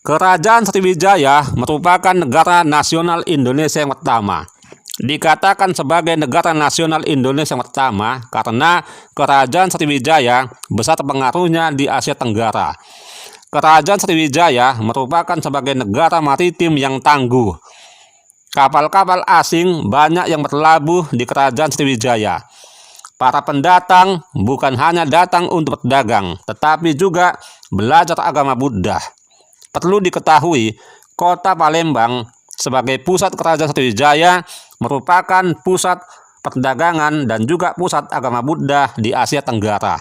Kerajaan Sriwijaya merupakan negara nasional Indonesia yang pertama. Dikatakan sebagai negara nasional Indonesia yang pertama karena Kerajaan Sriwijaya besar pengaruhnya di Asia Tenggara. Kerajaan Sriwijaya merupakan sebagai negara maritim yang tangguh. Kapal-kapal asing banyak yang berlabuh di Kerajaan Sriwijaya. Para pendatang bukan hanya datang untuk berdagang, tetapi juga belajar agama Buddha. Perlu diketahui, kota Palembang sebagai pusat Kerajaan Sriwijaya merupakan pusat perdagangan dan juga pusat agama Buddha di Asia Tenggara.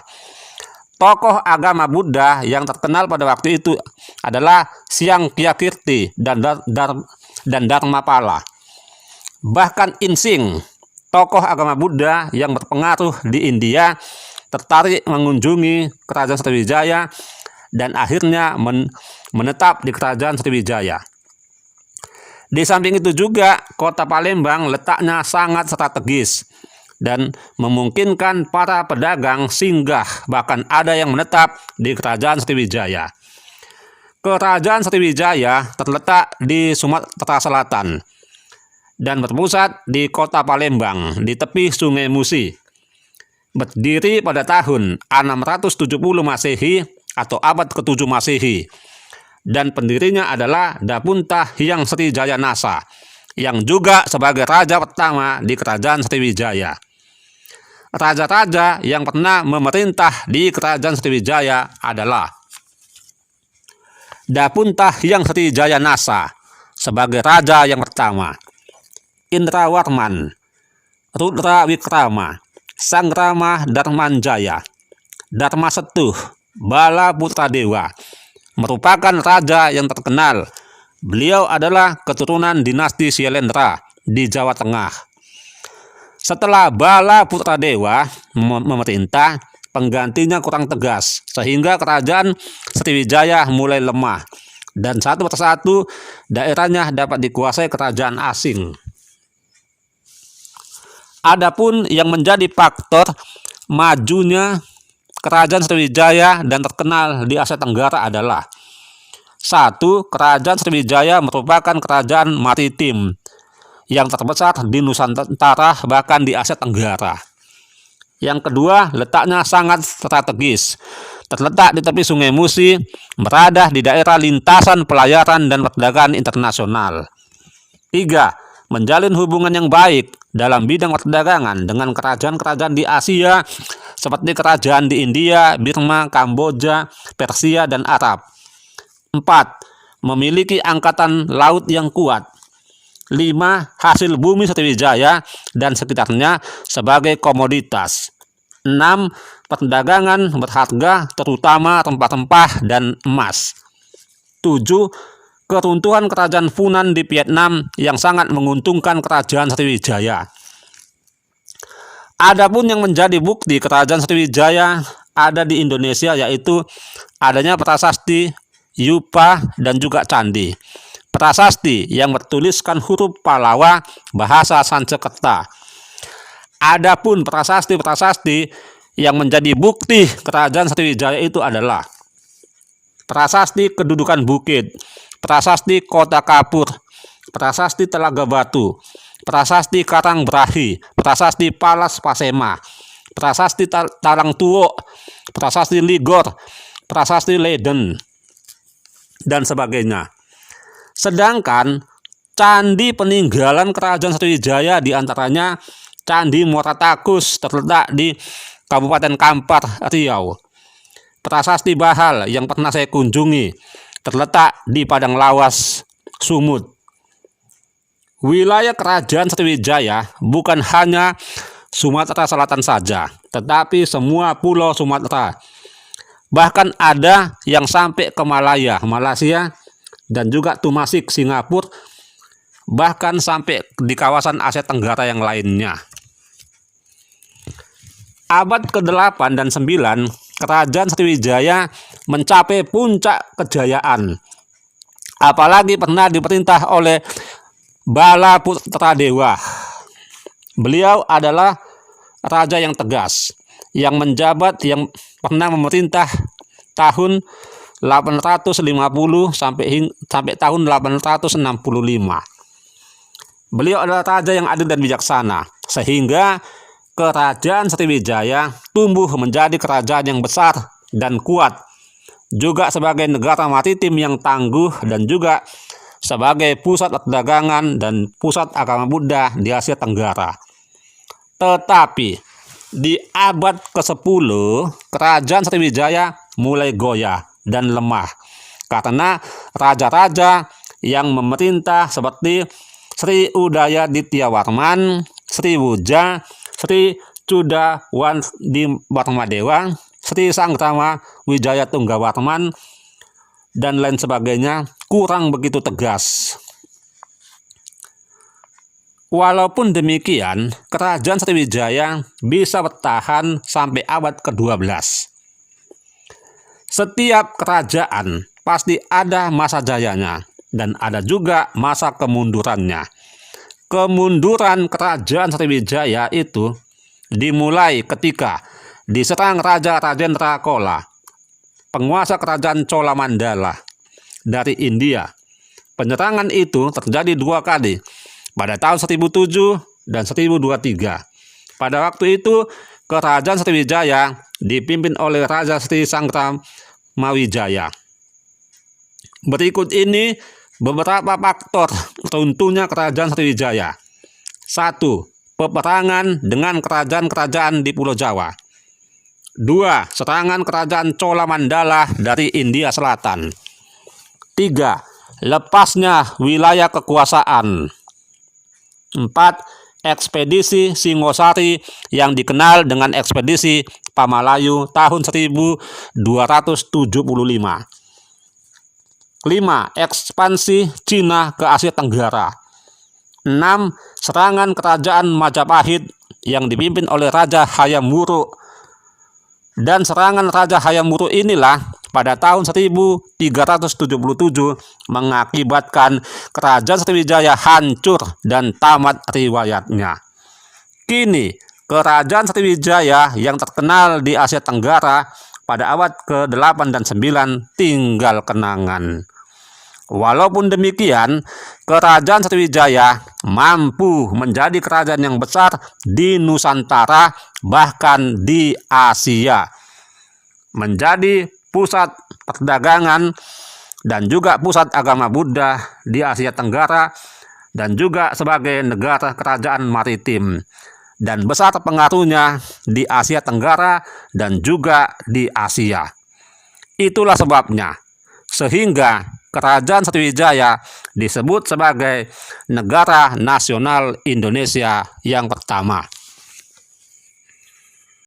Tokoh agama Buddha yang terkenal pada waktu itu adalah Syang Kyakirti dan Dharmapala. Bahkan Insing, tokoh agama Buddha yang berpengaruh di India, tertarik mengunjungi Kerajaan Sriwijaya dan akhirnya menetap di Kerajaan Sriwijaya. Di samping itu juga, kota Palembang letaknya sangat strategis dan memungkinkan para pedagang singgah, bahkan ada yang menetap di Kerajaan Sriwijaya. Kerajaan Sriwijaya terletak di Sumatera Selatan dan berpusat di kota Palembang di tepi Sungai Musi. Berdiri pada tahun 670 Masehi atau abad ke-7 Masehi. Dan pendirinya adalah Dapunta Hyang Srijaya Nasa, yang juga sebagai raja pertama di Kerajaan Sriwijaya. Raja-raja yang pernah memerintah di Kerajaan Sriwijaya adalah Dapunta Hyang Srijaya Nasa sebagai raja yang pertama, Indrawarman, Rudra Wikrama, Sangrama Dharmanjaya, Dharmasetuh, Bala Putradewa, merupakan raja yang terkenal. Beliau adalah keturunan dinasti Syailendra di Jawa Tengah. Setelah Bala Putradewa memerintah, penggantinya kurang tegas, sehingga Kerajaan Sriwijaya mulai lemah, dan satu persatu daerahnya dapat dikuasai kerajaan asing. Adapun yang menjadi faktor majunya Kerajaan Sriwijaya dan terkenal di Asia Tenggara adalah: 1. Kerajaan Sriwijaya merupakan kerajaan maritim yang terbesar di Nusantara bahkan di Asia Tenggara. Yang kedua, letaknya sangat strategis. Terletak di tepi Sungai Musi, berada di daerah lintasan pelayaran dan perdagangan internasional. 3. Menjalin hubungan yang baik dalam bidang perdagangan dengan kerajaan-kerajaan di Asia seperti kerajaan di India, Burma, Kamboja, Persia, dan Arab. 4. Memiliki angkatan laut yang kuat. 5. Hasil bumi Sriwijaya dan sekitarnya sebagai komoditas. 6. Perdagangan berharga terutama rempah-rempah dan emas. 7. Keruntuhan kerajaan Funan di Vietnam yang sangat menguntungkan Kerajaan Sriwijaya. Adapun yang menjadi bukti Kerajaan Sriwijaya ada di Indonesia, yaitu adanya prasasti, yupa, dan juga candi. Prasasti yang bertuliskan huruf Palawa bahasa Sanskerta. Adapun prasasti-prasasti yang menjadi bukti Kerajaan Sriwijaya itu adalah prasasti kedudukan bukit, prasasti kota kapur, prasasti telaga batu, prasasti Karang Brahi, prasasti Palas Pasema, prasasti Tarang Tuo, prasasti Ligor, prasasti Leiden, dan sebagainya. Sedangkan candi peninggalan Kerajaan Sriwijaya diantaranya Candi Muaratakus terletak di Kabupaten Kampar, Riau. Prasasti Bahal yang pernah saya kunjungi terletak di Padang Lawas, Sumut. Wilayah Kerajaan Sriwijaya bukan hanya Sumatera Selatan saja, tetapi semua pulau Sumatera. Bahkan ada yang sampai ke Malaya, Malaysia, dan juga Tumasik, Singapura, bahkan sampai di kawasan Asia Tenggara yang lainnya. Abad ke-8 dan 9, Kerajaan Sriwijaya mencapai puncak kejayaan. Apalagi pernah diperintah oleh Bala Putradewa. Beliau adalah raja yang tegas, yang menjabat, yang pernah memerintah tahun 850 sampai tahun 865. Beliau adalah raja yang adil dan bijaksana, sehingga kerajaan Sriwijaya tumbuh menjadi kerajaan yang besar dan kuat, juga sebagai negara maritim yang tangguh dan juga sebagai pusat perdagangan dan pusat agama Buddha di Asia Tenggara. Tetapi di abad ke-10, kerajaan Sriwijaya mulai goyah dan lemah karena raja-raja yang memerintah seperti Sri Udayadityawarman, Sri Wuja, Sri Cudawarmadewa, Sri Sanggrama Wijayatunggawarman, dan lain sebagainya kurang begitu tegas. Walaupun demikian, kerajaan Sriwijaya bisa bertahan sampai abad ke-12. Setiap kerajaan pasti ada masa jayanya dan ada juga masa kemundurannya. Kemunduran kerajaan Sriwijaya itu dimulai ketika diserang Raja Rajendra Chola, penguasa kerajaan Chola Mandala dari India. Penyerangan itu terjadi 2 kali, pada tahun 1007 dan 1023. Pada waktu itu, kerajaan Sriwijaya dipimpin oleh Raja Sri Sanggramawijaya. Berikut ini beberapa faktor runtuhnya kerajaan Sriwijaya. 1. Peperangan dengan kerajaan-kerajaan di Pulau Jawa. 2. Serangan kerajaan Chola Mandala dari India Selatan. 3. Lepasnya wilayah kekuasaan. 4. Ekspedisi Singosari yang dikenal dengan ekspedisi Pamalayu tahun 1275. 5. Ekspansi Cina ke Asia Tenggara. 6. Serangan kerajaan Majapahit yang dipimpin oleh Raja Hayam Wuruk. Dan serangan Raja Hayam Wuruk inilah pada tahun 1377 mengakibatkan kerajaan Sriwijaya hancur dan tamat riwayatnya. Kini, kerajaan Sriwijaya yang terkenal di Asia Tenggara pada abad ke-8 dan 9 tinggal kenangan. Walaupun demikian, kerajaan Sriwijaya mampu menjadi kerajaan yang besar di Nusantara, bahkan di Asia. Menjadi pusat perdagangan dan juga pusat agama Buddha di Asia Tenggara, dan juga sebagai negara kerajaan maritim, dan besar pengaruhnya di Asia Tenggara dan juga di Asia. Itulah sebabnya sehingga kerajaan Sriwijaya disebut sebagai negara nasional Indonesia yang pertama.